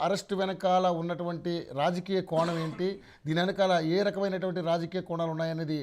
Arrest వెనకాల ఉన్నటువంటి రాజకీయ కోణం ఏంటి, దీని వెనకాల ఏ రకమైనటువంటి రాజకీయ కోణాలు ఉన్నాయనేది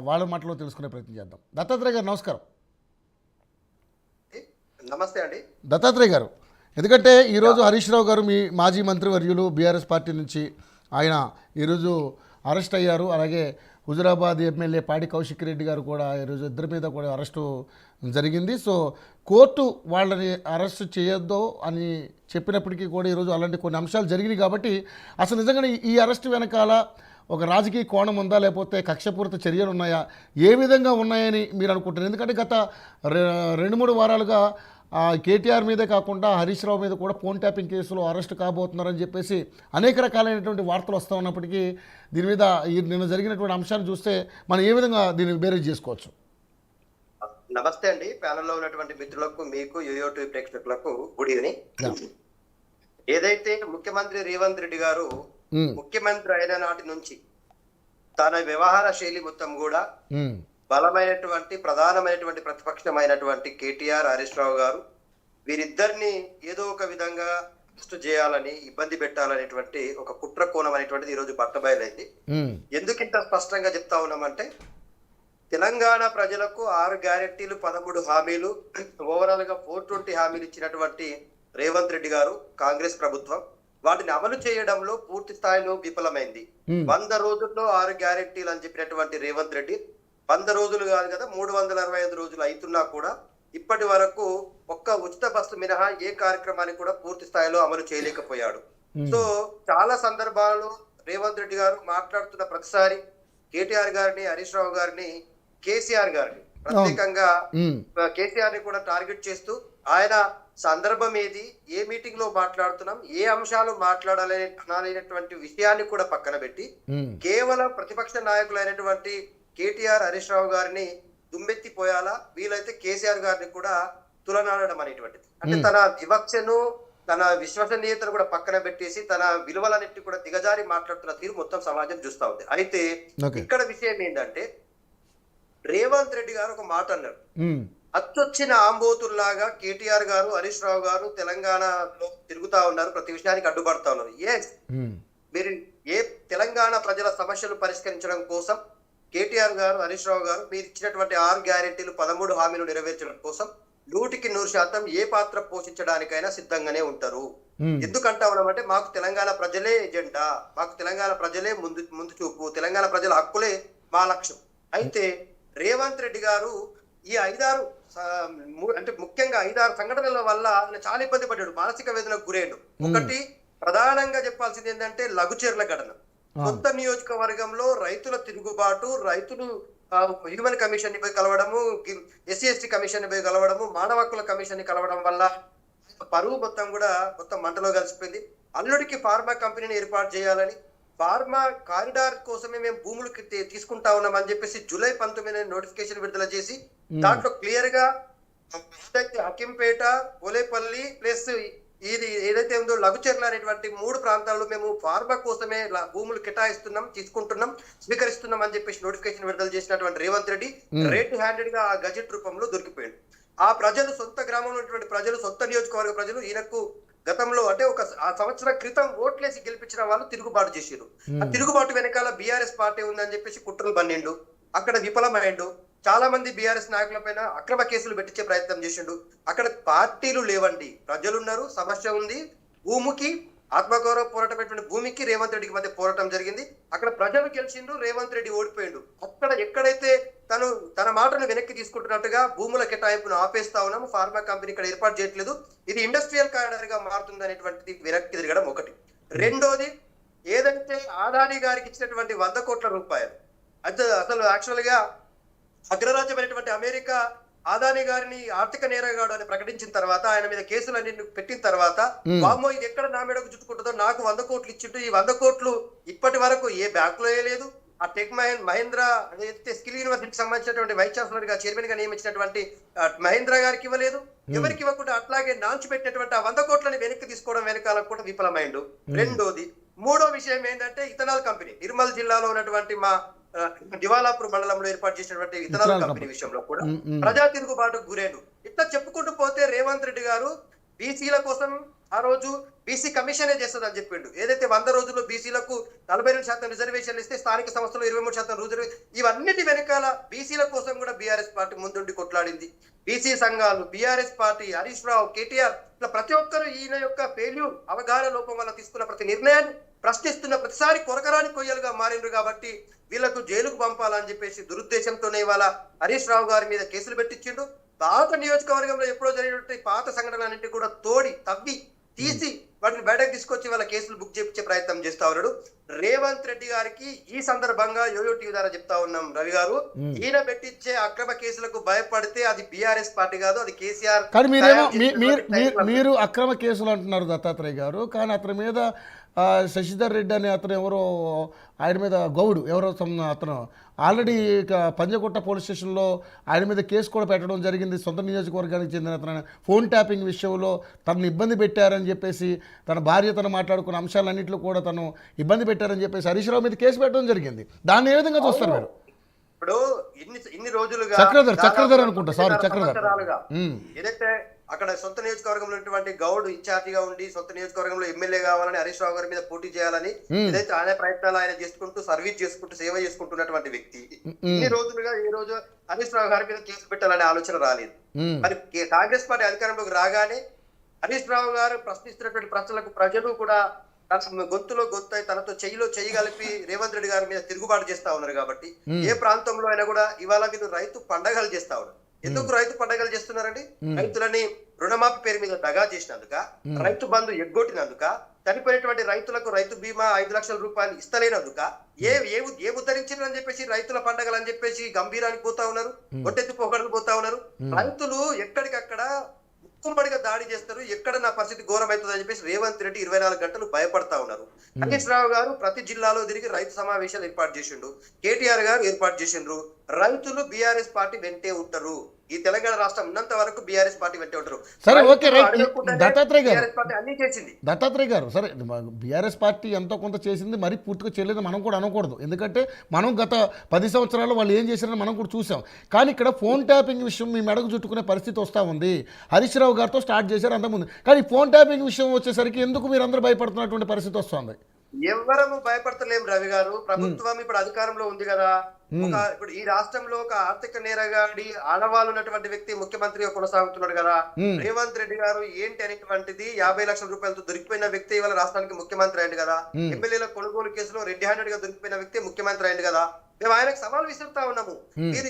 వాళ్ళ మాటలో తెలుసుకునే ప్రయత్నం చేద్దాం. దత్తాత్రేయ గారు నమస్కారం. నమస్తే అండి. దత్తాత్రేయ గారు, ఎందుకంటే ఈరోజు హరీష్ రావు గారు మీ మాజీ మంత్రివర్యులు బీఆర్ఎస్ పార్టీ నుంచి ఆయన ఈరోజు అరెస్ట్ అయ్యారు. అలాగే హుజురాబాద్ ఎమ్మెల్యే పాడి కౌశిక్ రెడ్డి గారు కూడా ఈరోజు ఇద్దరి మీద కూడా అరెస్టు జరిగింది. సో కోర్టు వాళ్ళని అరెస్ట్ చేయొద్దు అని చెప్పినప్పటికీ కూడా ఈరోజు అలాంటి కొన్ని అంశాలు జరిగినాయి. కాబట్టి అసలు నిజంగా ఈ అరెస్ట్ వెనకాల ఒక రాజకీయ కోణం ఉందా, లేకపోతే కక్షపూరిత చర్యలు ఉన్నాయా, ఏ విధంగా ఉన్నాయని మీరు అనుకుంటున్నారు? ఎందుకంటే గత 2-3 వారాలుగా కేటీఆర్ మీదే కాకుండా హరీష్ రావు మీద కూడా ఫోన్ ట్యాపింగ్ కేసులో అరెస్ట్ కాబోతున్నారని చెప్పేసి అనేక రకాలైనటువంటి వార్తలు వస్తూ ఉన్నప్పటికీ దీని మీద నిన్న జరిగినటువంటి అంశాన్ని చూస్తే మనం ఏ విధంగా దీన్ని బేరేజ్ చేసుకోవచ్చు? నమస్తే అండి. ప్యానెల్లో ఉన్నటువంటి మిత్రులకు, మీకు, యూట్యూబ్ ప్రేక్షకులకు గుడ్ ఈవినింగ్. ఏదైతే ముఖ్యమంత్రి రేవంత్ రెడ్డి గారు ముఖ్యమంత్రి అయిన నాటి నుంచి తన వ్యవహార శైలి మొత్తం కూడా బలమైనటువంటి ప్రధానమైనటువంటి ప్రతిపక్షమైనటువంటి కేటీఆర్, హరీష్ రావు గారు వీరిద్దరిని ఏదో ఒక విధంగా అరెస్ట్ చేయాలని, ఇబ్బంది పెట్టాలనేటువంటి ఒక కుట్ర కోణం అనేటువంటిది ఈరోజు బట్టబయలైంది. ఎందుకింత స్పష్టంగా చెప్తా ఉన్నామంటే, తెలంగాణ ప్రజలకు 6 గ్యారెంటీలు 13 హామీలు ఓవరాల్ గా 420 హామీలు ఇచ్చినటువంటి రేవంత్ రెడ్డి గారు కాంగ్రెస్ ప్రభుత్వం వాటిని అమలు చేయడంలో పూర్తి స్థాయిలో విఫలమైంది. 100 రోజుల్లో 6 గ్యారెంటీలు అని చెప్పినటువంటి రేవంత్ రెడ్డి 100 రోజులు కాదు కదా, 365 రోజులు అవుతున్నా కూడా ఇప్పటి వరకు ఒక్క ఉచిత బస్సు మినహా ఏ కార్యక్రమాన్ని కూడా పూర్తి స్థాయిలో అమలు చేయలేకపోయాడు. సో చాలా సందర్భాలలో రేవంత్ రెడ్డి గారు మాట్లాడుతున్న ప్రతిసారి కేటీఆర్ గారిని, హరీష్ రావు గారిని, కేసీఆర్ గారిని ప్రత్యేకంగా కేసీఆర్ ని కూడా టార్గెట్ చేస్తూ ఆయన సందర్భం ఏది, ఏ మీటింగ్ లో మాట్లాడుతున్నాం, ఏ అంశాలు మాట్లాడాలనేటువంటి విషయాన్ని కూడా పక్కన పెట్టి కేవలం ప్రతిపక్ష నాయకులైనటువంటి కేటీఆర్, హరీష్ రావు గారిని దుమ్మెత్తిపోయాలా, వీలైతే కేసీఆర్ గారిని కూడా తులనాడడం అనేటువంటిది. అంటే తన వివక్షను, తన విశ్వసనీయతను కూడా పక్కన పెట్టేసి తన విలువలన్నిటి కూడా దిగజారి మాట్లాడుతున్న తీరు మొత్తం సమాజం చూస్తా ఉంది. అయితే ఇక్కడ విషయం ఏంటంటే, రేవంత్ రెడ్డి గారు ఒక మాట అన్నారు, అచ్చొచ్చిన ఆంబోతుల్లాగా కేటీఆర్ గారు, హరీష్ రావు గారు తెలంగాణలో తిరుగుతా ఉన్నారు, ప్రతి విషయానికి అడ్డుపడతా ఉన్నారు. మీరు ఏ తెలంగాణ ప్రజల సమస్యలు పరిష్కరించడం కోసం కేటీఆర్ గారు, హరీష్ రావు గారు మీరు ఇచ్చినటువంటి 6 గ్యారెంటీలు 13 హామీలు నెరవేర్చడం కోసం 100% ఏ పాత్ర పోషించడానికైనా సిద్ధంగానే ఉంటారు. ఎందుకంటా ఉన్నామంటే, మాకు తెలంగాణ ప్రజలే ఎజెండా, మాకు తెలంగాణ ప్రజలే ముందు చూపు, తెలంగాణ ప్రజల హక్కులే మా లక్ష్యం. అయితే రేవంత్ రెడ్డి గారు ఈ 5-6 అంటే ముఖ్యంగా 5-6 సంఘటనల వల్ల ఆయన చాలా ఇబ్బంది పడ్డాడు, మానసిక వేదనకు గురయ్యాడు. ఒకటి ప్రధానంగా చెప్పాల్సింది ఏంటంటే లఘుచర్ల ఘటన. కొత్త నియోజకవర్గంలో రైతుల తిరుగుబాటు, రైతులు హ్యూమన్ కమిషన్ ని పోయి కలవడము, SC/ST కమిషన్ ని పోయి కలవడము, మానవ హక్కుల కమిషన్ ని కలవడం వల్ల పరువు మొత్తం మంటలో కలిసిపోయింది. అల్లుడికి ఫార్మా కంపెనీని ఏర్పాటు చేయాలని, ఫార్మా కారిడార్ కోసమే మేము భూములు తీసుకుంటా ఉన్నాం అని చెప్పేసి జూలై 19 నోటిఫికేషన్ విడుదల చేసి దాంట్లో క్లియర్ గా హకింపేట, పోలేపల్లి ప్లస్ ఇది ఏదైతే ఉందో లఘుచర్ల అనేటువంటి 3 ప్రాంతాల్లో మేము ఫార్మా కోసమే భూములు కేటాయిస్తున్నాం, తీసుకుంటున్నాం, స్వీకరిస్తున్నాం అని చెప్పేసి నోటిఫికేషన్ విడుదల చేసినటువంటి రేవంత్ రెడ్డి రెడ్ హ్యాండెడ్ గా ఆ గజెట్ రూపంలో దొరికిపోయాడు. ఆ ప్రజలు, సొంత గ్రామంలో ఉన్నటువంటి ప్రజలు, సొంత నియోజకవర్గ ప్రజలు ఈయనకు గతంలో అంటే ఒక సంవత్సరం క్రితం ఓట్లేసి గెలిపించిన వాళ్ళు తిరుగుబాటు చేసారు. ఆ తిరుగుబాటు వెనకాల బీఆర్ఎస్ పార్టీ ఉందని చెప్పేసి కుట్రలు బన్నిండు, అక్కడ విఫలమైండు. చాలా మంది బీఆర్ఎస్ నాయకుల పైన అక్రమ కేసులు పెట్టించే ప్రయత్నం చేసిండు. అక్కడ పార్టీలు లేవండి, ప్రజలున్నారు, సమస్య ఉంది. భూమికి ఆత్మగౌరవ పోరాటం భూమికి రేవంత్ రెడ్డికి మధ్య పోరాటం జరిగింది. అక్కడ ప్రజలు గెలిచిండు, రేవంత్ రెడ్డి ఓడిపోయిండు. అక్కడ ఎక్కడైతే తన మాటను వెనక్కి తీసుకుంటున్నట్టుగా భూముల కేటాయింపును ఆపేస్తా ఉన్నాము, ఫార్మా కంపెనీ ఇక్కడ ఏర్పాటు చేయట్లేదు, ఇది ఇండస్ట్రియల్ కారిడార్ గా మారుతుంది అనేటువంటిది వెనక్కి తిరగడం ఒకటి. రెండోది, ఏదైతే అదానీ గారికి ఇచ్చినటువంటి 100 కోట్ల రూపాయలు, అసలు యాక్చువల్ గా అగ్రరాజ్యమైనటువంటి అమెరికా అదానీ గారిని ఆర్థిక నేరగాడు అని ప్రకటించిన తర్వాత, ఆయన మీద కేసులన్నీ పెట్టిన తర్వాత, వామ్మో ఇది ఎక్కడ నా మేడకు చుట్టుకుంటుందో, నాకు 100 కోట్లు ఇచ్చింటూ ఈ 100 కోట్లు ఇప్పటి వరకు ఏ బ్యాంక్ లో వేయలేదు. ఆ టెక్ మహేంద్ర అదైతే స్కిల్ యూనివర్సిటీకి సంబంధించినటువంటి వైస్ ఛాన్సలర్ గా, చైర్మన్ గా నియమించినటువంటి మహేంద్ర గారికి ఇవ్వలేదు. ఎవరికి ఇవ్వకుండా అట్లాగే నాంచి పెట్టినటువంటి ఆ 100 కోట్లని వెనక్కి తీసుకోవడం వెనకాల కూడా విఫలమైండు. రెండోది, మూడో విషయం ఏంటంటే ఇథనాల్ కంపెనీ, నిర్మల్ జిల్లాలో ఉన్నటువంటి మా దివాలాపూర్ మండలంలో ఏర్పాటు చేసినటువంటి ఇథనాల్ కంపెనీ విషయంలో కూడా ప్రజా తిరుగుబాటుకు గురేను. ఇట్లా చెప్పుకుంటూ పోతే రేవంత్ రెడ్డి గారు బీసీల కోసం ఆ రోజు బీసీ కమిషనే చేస్తుందని చెప్పిండు. ఏదైతే 100 రోజుల్లో బీసీలకు 42% రిజర్వేషన్లు ఇస్తే స్థానిక సంస్థలు 23% రిజర్వేషన్, ఇవన్నిటి వెనకాల బీసీల కోసం కూడా బీఆర్ఎస్ పార్టీ ముందుండి కొట్లాడింది. బీసీ సంఘాలు, బీఆర్ఎస్ పార్టీ, హరీష్ రావు, కేటీఆర్, ఇట్లా ప్రతి ఒక్కరు ఈయన యొక్క ఫెయిల్యూర్, అవగాహన లోపం వల్ల తీసుకున్న ప్రతి నిర్ణయాన్ని ప్రశ్నిస్తున్న ప్రతిసారి కొరకరాని కొయ్యలుగా మారిండ్రు. కాబట్టి వీళ్లకు జైలుకు పంపాలని చెప్పేసి దురుద్దేశంతోనే ఇవాళ హరీష్ రావు గారి మీద కేసులు పెట్టించిండు. పాత నియోజకవర్గంలో ఎప్పుడో జరిగినటువంటి పాత సంఘటనలన్నింటి కూడా తోడి తవ్వి తీసి వాటిని బయటకు తీసుకొచ్చి వాళ్ళ కేసులు బుక్ చేయించే ప్రయత్నం చేస్తా ఉన్నాడు రేవంత్ రెడ్డి గారికి. ఈ సందర్భంగా యోయో టీవీ ద్వారా చెప్తా ఉన్నాం రవి గారు, ఈయన పెట్టించే అక్రమ కేసులకు భయపడితే అది బీఆర్ఎస్ పార్టీ కాదు, అది కేసీఆర్. కానీ మీరు అక్రమ కేసులు అంటున్నారు దత్తాత్రేయ గారు, కానీ అతని మీద శశిధర్ రెడ్డి అనే అతను ఎవరో, ఆయన మీద గౌడు ఎవరో అతను ఆల్రెడీ పంజగుట్ట పోలీస్ స్టేషన్లో ఆయన మీద కేసు కూడా పెట్టడం జరిగింది. సొంత నియోజకవర్గానికి చెందిన అతను ఫోన్ ట్యాపింగ్ విషయంలో తనను ఇబ్బంది పెట్టారని చెప్పేసి, తన భార్య తను మాట్లాడుకున్న అంశాలన్నింటిలో కూడా తను ఇబ్బంది పెట్టారని చెప్పేసి హరీష్ రావు మీద కేసు పెట్టడం జరిగింది. దాన్ని ఏ విధంగా చూస్తారు మీరు? ఇప్పుడు ఇన్ని రోజులుగా చక్రధర్ అనుకుంటా, సారీ చక్రధర్, ఏదైతే అక్కడ సొంత నియోజకవర్గంలో ఉన్నటువంటి గౌడ్ ఇన్ఛార్జిగా ఉండి సొంత నియోజకవర్గంలో ఎమ్మెల్యే కావాలని హరీష్ రావు గారి మీద పోటీ చేయాలని ఏదైతే ఆయన ప్రయత్నాలు ఆయన చేసుకుంటూ సర్వీస్ చేసుకుంటూ సేవ చేసుకుంటున్నటువంటి వ్యక్తి ఇన్ని రోజులుగా ఈ రోజు హరీష్ రావు గారి మీద కేసు పెట్టాలనే ఆలోచన రాలేదు. మరి కాంగ్రెస్ పార్టీ అధికారంలోకి రాగానే హరీష్ రావు గారు ప్రశ్నిస్తున్నటువంటి ప్రశ్నలకు ప్రజలు కూడా తన గొంతులో గొంతు తనతో చెయ్యిలో చెయ్యి కలిపి రేవంత్ రెడ్డి గారి మీద తిరుగుబాటు చేస్తా ఉన్నారు. కాబట్టి ఏ ప్రాంతంలో అయినా కూడా ఇవాళ వీళ్ళు రైతు పండగలు చేస్తా ఉన్నారు. ఎందుకు రైతు పండగలు చేస్తున్నారండి? రైతులని రుణమాఫీ పేరు మీద దగా చేసినందుక, రైతు బంధు ఎగ్గొట్టినందుక, చనిపోయినటువంటి రైతులకు రైతు బీమా 5 లక్షల రూపాయలు ఇస్తలేనందుక, ఏ ఉద్ధరించారని చెప్పేసి రైతుల పండగలు అని చెప్పేసి గంభీరానికి పోతా ఉన్నారు, ఒట్టెత్తి పోకడలు పోతా ఉన్నారు. రైతులు ఎక్కడికక్కడ ముక్కుమ్మడిగా దాడి చేస్తారు, ఎక్కడ నా పరిస్థితి ఘోరం అవుతుందని చెప్పేసి రేవంత్ రెడ్డి 24 గంటలు భయపడతా ఉన్నారు. హరీష్ రావు గారు ప్రతి జిల్లాలో తిరిగి రైతు సమావేశాలు ఏర్పాటు చేసిండు, కేటీఆర్ గారు ఏర్పాటు చేసిండ్రు. రైతులు బీఆర్ఎస్ పార్టీ వెంటే ఉంటారు. ఈ తెలంగాణ రాష్ట్రం ఉన్నంత వరకు బీఆర్ఎస్ పార్టీ వెంటే ఉంటారు. సరే, ఓకే, రైట్. దత్తాత్రేయ గారు, సరే, బీఆర్ఎస్ పార్టీ ఎంతో కొంత చేసింది, మరి పూర్తిగా చేయలేదు మనం కూడా అనకూడదు. ఎందుకంటే మనం గత 10 సంవత్సరాలు వాళ్ళు ఏం చేశారని మనం కూడా చూసాం. కానీ ఇక్కడ ఫోన్ ట్యాపింగ్ విషయం మీ మెడకు చుట్టుకునే పరిస్థితి వస్తూ ఉంది. హరీష్ రావు గారితో స్టార్ట్ చేశారు అంతకుముందు, కానీ ఫోన్ ట్యాపింగ్ విషయం వచ్చేసరికి ఎందుకు మీరు అందరూ భయపడుతున్నటువంటి పరిస్థితి వస్తుంది? ఎవరము భయపడతలేం రవి గారు. ప్రభుత్వం ఇప్పుడు అధికారంలో ఉంది కదా. ఇప్పుడు ఈ రాష్ట్రంలో ఒక ఆర్థిక నేరగాడి ఆడవాళ్ళు ఉన్నటువంటి వ్యక్తి ముఖ్యమంత్రిగా కొనసాగుతున్నాడు కదా. రేవంత్ రెడ్డి గారు ఏంటి అనేటువంటిది 50 లక్షల రూపాయలతో దొరికిపోయిన వ్యక్తి ఇవాళ రాష్ట్రానికి ముఖ్యమంత్రి అయింది కదా. ఎమ్మెల్యేల కొనుగోలు కేసులో రెడ్ హ్యాండెడ్ గా దొరికిపోయిన వ్యక్తి ముఖ్యమంత్రి అయింది కదా. మేము ఆయనకు సవాల్ విసురుతా ఉన్నాము. మీరు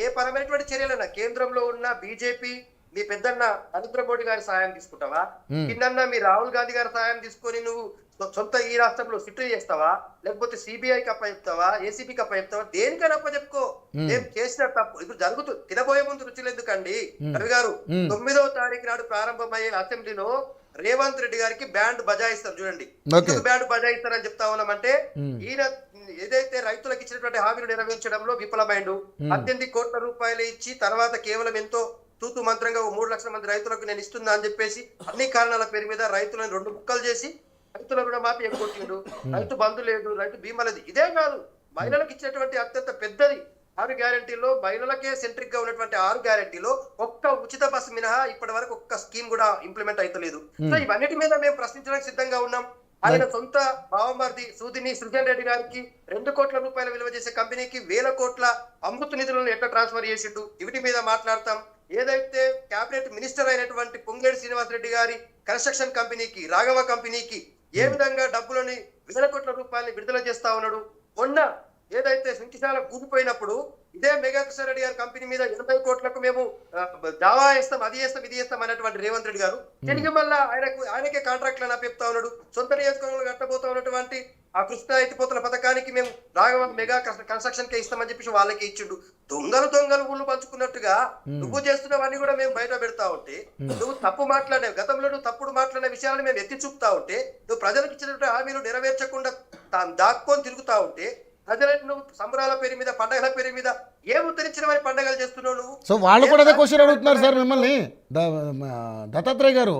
ఏ పరమైనటువంటి చర్యలైనా కేంద్రంలో ఉన్న బీజేపీ మీ పెద్దన్న నరేంద్ర మోడీ గారి సహాయం తీసుకుంటావా? కిందన్న మీ రాహుల్ గాంధీ గారి సహాయం తీసుకొని నువ్వు సొంత ఈ రాష్ట్రంలో సిట్టు చేస్తావా? లేకపోతే సిబిఐకి అప్పచెప్తావా? ఏసీబీకి అప్పచెప్తావా? దేనికైనా అప్పచెప్పుకో. ఏం చేసిన తప్పు ఇప్పుడు జరుగుతుంది. తినబోయే ముందు రుచులు ఎందుకండి రవి గారు? 9వ తారీఖు నాడు ప్రారంభమయ్యే అసెంబ్లీలో రేవంత్ రెడ్డి గారికి బ్యాండ్ బజాయిస్తారు. చూడండి, ఎందుకు బ్యాండ్ బజాయిస్తారని చెప్తా ఉన్నామంటే, ఈయన ఏదైతే రైతులకు ఇచ్చినటువంటి హామీలు నెరవేర్చడంలో విఫలమైండు. 18 కోట్ల రూపాయలు ఇచ్చి తర్వాత కేవలం ఎంతో తూతు మంత్రంగా 3 లక్షల మంది రైతులకు నేను ఇస్తున్నా అని చెప్పేసి అన్ని కారణాల పేరు మీద రైతులను 2 ముక్కలు చేసి రైతుల రుణమాఫీ ఎగ్గొట్టిండు. రైతు బంధు లేదు, రైతు బీమా లేదు. ఇదే కాదు, మహిళలకు ఇచ్చినటువంటి అత్యంత పెద్దది 6 గ్యారెంటీలో, మహిళలకే సెంట్రిక్ గా ఉన్నటువంటి 6 గ్యారెంటీలో ఒక్క ఉచిత బస్సు మినహా ఇప్పటి వరకు ఒక్క స్కీమ్ కూడా ఇంప్లిమెంట్ అయితలేదు. సో ఇవన్నిటి మీద మేము ప్రశ్నించడానికి సిద్ధంగా ఉన్నాం. ఆయన సొంత బావమర్ది సూదిని సృజన్ రెడ్డి గారికి 2 కోట్ల రూపాయల విలువ చేసే కంపెనీకి 1000 కోట్ల అమృత్ నిధులను ఎట్లా ట్రాన్స్ఫర్ చేసిండు, వీటి మీద మాట్లాడతాం. ఏదైతే కేబినెట్ మినిస్టర్ అయినటువంటి పొంగేడి శ్రీనివాస్ రెడ్డి గారి కన్స్ట్రక్షన్ కంపెనీకి, రాఘవ కంపెనీకి ఏ విధంగా డబ్బులని 1000 కోట్ల రూపాయలని విడుదల చేస్తా ఉన్నాడు. మొన్న ఏదైతే శంకిశాల కూలిపోయినప్పుడు ఇదే మెగా కృష్ణారెడ్డి గారి కంపెనీ మీద 80 కోట్లకు మేము దావా వేస్తాం, అది చేస్తాం, ఇది చేస్తాం అన్నటువంటి రేవంత్ రెడ్డి గారు తిరిగి మళ్ళా ఆయనకే కాంట్రాక్ట్లను అప్పచెప్తా ఉన్నాడు. సొంత నియోజకవర్గంలో కట్టబోతా ఉన్నటువంటి ఆ కృష్ణా ఎత్తిపోతల పథకానికి మేము రాఘవ మెగా కన్స్ట్రక్షన్ కే ఇస్తామని చెప్పేసి వాళ్ళకి ఇచ్చిండు. దొంగలు ఊళ్ళు పంచుకున్నట్టుగా నువ్వు చేస్తున్నవన్నీ కూడా మేము బయట పెడతా ఉంటే, నువ్వు తప్పు మాట్లాడే గతంలో నువ్వు తప్పుడు మాట్లాడిన విషయాలను మేము ఎత్తి చూపుతా ఉంటే, నువ్వు ప్రజలకు ఇచ్చినటువంటి హామీలు నెరవేర్చకుండా తాను దాక్కొని తిరుగుతా ఉంటే, ప్రజలకు నువ్వు సంబరాల పేరు మీద, పండగల పేరు మీద ఏ ఉద్ధరించిన పండగలు చేస్తున్నావు నువ్వు? సో వాళ్ళు కూడా అదే క్వశ్చన్ అడుగుతున్నారు సార్ మిమ్మల్ని. దత్తాత్రేయ గారు,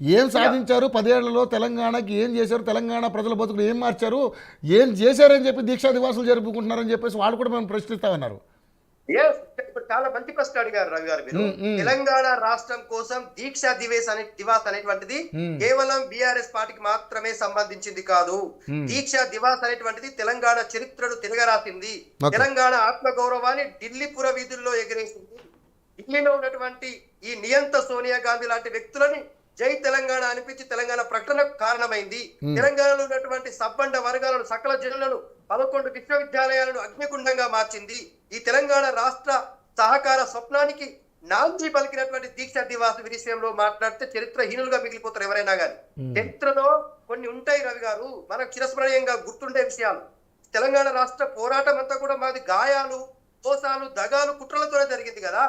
ఏం సాధించారు 10 ఏళ్లలో? తెలంగాణకి ఏం చేశారు? తెలంగాణ ప్రజల బతుకులు ఏం మార్చారు? ఏం చేశారని చెప్పి దీక్షా దివాసులు జరుపుకుంటున్నారని చెప్పేసి వాళ్ళు కూడా మేము ప్రశ్నిస్తామన్నారు. Yes, ఇప్పుడు చాలా మంచి ప్రశ్న అడిగారు రవి గారు మీరు. తెలంగాణ రాష్ట్రం కోసం దీక్షా దివాస్ అనేటువంటిది కేవలం బీఆర్ఎస్ పార్టీకి మాత్రమే సంబంధించింది కాదు. దీక్షా దివాస్ అనేటువంటిది తెలంగాణ చరిత్రను తిరగరాసింది. తెలంగాణ ఆత్మ గౌరవాన్ని ఢిల్లీ పుర వీధుల్లో ఎగిరేసింది. ఢిల్లీలో ఉన్నటువంటి ఈ నియంత సోనియా గాంధీ లాంటి వ్యక్తులని జై తెలంగాణ అనిపించి తెలంగాణ ప్రకటనకు కారణమైంది. తెలంగాణలో ఉన్నటువంటి సబ్బండ వర్గాలను, సకల జిల్లాలను, 11 విశ్వవిద్యాలయాలను అగ్నికుండంగా మార్చింది. ఈ తెలంగాణ రాష్ట్ర సహకార స్వప్నానికి నాంది పలికినటువంటి దీక్షా దివాస్ విషయంలో మాట్లాడితే చరిత్రహీనులుగా మిగిలిపోతారు ఎవరైనా కానీ. చరిత్రలో కొన్ని ఉంటాయి రవి గారు, మనకు చిరస్మరణీయంగా గుర్తుండే విషయాలు. తెలంగాణ రాష్ట్ర పోరాటం అంతా కూడా మాది గాయాలు, మోసాలు, దగాలు, కుట్రలతోనే జరిగింది కదా.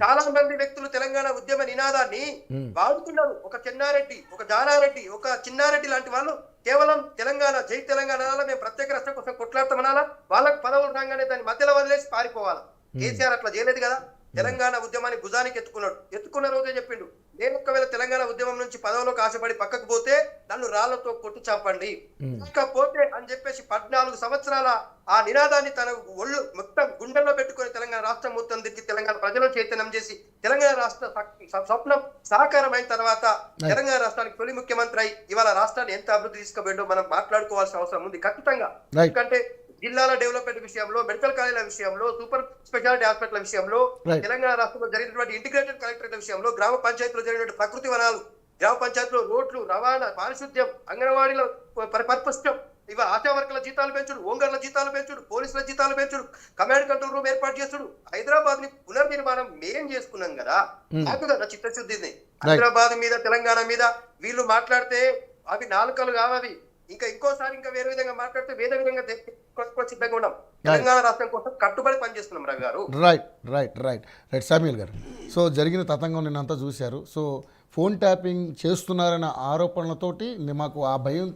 చాలా మంది వ్యక్తులు తెలంగాణ ఉద్యమ నినాదాన్ని వాడుతున్నారు. ఒక చెన్నారెడ్డి, ఒక జానారెడ్డి, ఒక చిన్నారెడ్డి లాంటి వాళ్ళు కేవలం తెలంగాణ జై తెలంగాణ అనాలా, మేము ప్రత్యేక రాష్ట్రం కోసం కొట్లాడతామనాలా, వాళ్ళకి పదవులు రాగానే దాన్ని మధ్యలో వదిలేసి పారిపోవాలా. కేసీఆర్ అట్లా చేయలేదు కదా. తెలంగాణ ఉద్యమాన్ని భుజానికి ఎత్తుకున్న రోజే చెప్పిండు, నేను ఒకవేళ తెలంగాణ ఉద్యమం నుంచి పదవులకు ఆశపడి పక్కకు పోతే నన్ను రాళ్లతో కొట్టు చాపండి, పోతే అని చెప్పేసి 14 సంవత్సరాల ఆ నినాదాన్ని తన ఒళ్ళు మొత్తం గుండెల్లో పెట్టుకుని తెలంగాణ రాష్ట్రం మొత్తం తిరిగి తెలంగాణ ప్రజలను చైతన్యం చేసి తెలంగాణ రాష్ట్ర స్వప్నం సాకారం అయిన తర్వాత తెలంగాణ రాష్ట్రానికి తొలి ముఖ్యమంత్రి అయి ఇవాళ రాష్ట్రాన్ని ఎంత అభివృద్ధి తీసుకుపోయిందో మనం మాట్లాడుకోవాల్సిన అవసరం ఉంది ఖచ్చితంగా. ఎందుకంటే జిల్లాల డెవలప్మెంట్ విషయంలో, మెడికల్ కాలేజీల విషయంలో, సూపర్ స్పెషాలిటీ హాస్పిటల్ విషయంలో, తెలంగాణ రాష్ట్రంలో జరిగినటువంటి ఇంటిగ్రేటెడ్ కలెక్టరేట్ విషయంలో, గ్రామ పంచాయతీలో జరిగినటువంటి ప్రకృతి వనాలు, గ్రామ పంచాయతీలో రోడ్లు, రవాణా, పారిశుద్ధ్యం, అంగన్వాడీలో పరిపుష్టం, ఇవ ఆశా వర్కర్ల జీతాలు పెంచుడు, ఓంగర్ల జీతాలు పెంచుడు, పోలీసుల జీతాలు పెంచుడు, కమాండ్ కంట్రోల్ రూమ్ ఏర్పాటు చేసుడు, హైదరాబాద్ ని పునర్నిర్మాణం మేం చేసుకున్నాం కదా. నాకు కదా చిత్తశుద్ధిని. హైదరాబాద్ మీద, తెలంగాణ మీద వీళ్ళు మాట్లాడితే అవి నాలుకలు కావవి. ఇంకోసారి ఇంకా వేరే విధంగా మాట్లాడితే వేరే విధంగా సిద్ధంగా ఉన్నాం. తెలంగాణ రాష్ట్రం కోసం కట్టుబడి పనిచేస్తున్నాం రవి గారు. రైట్ సామ్యూల్ గారు. సో జరిగిన తతంగం నిన్నంతా చూశారు. సో ఫోన్ ట్యాపింగ్ చేస్తున్నారన్న ఆరోపణలతోటి మాకు ఆ భయంతో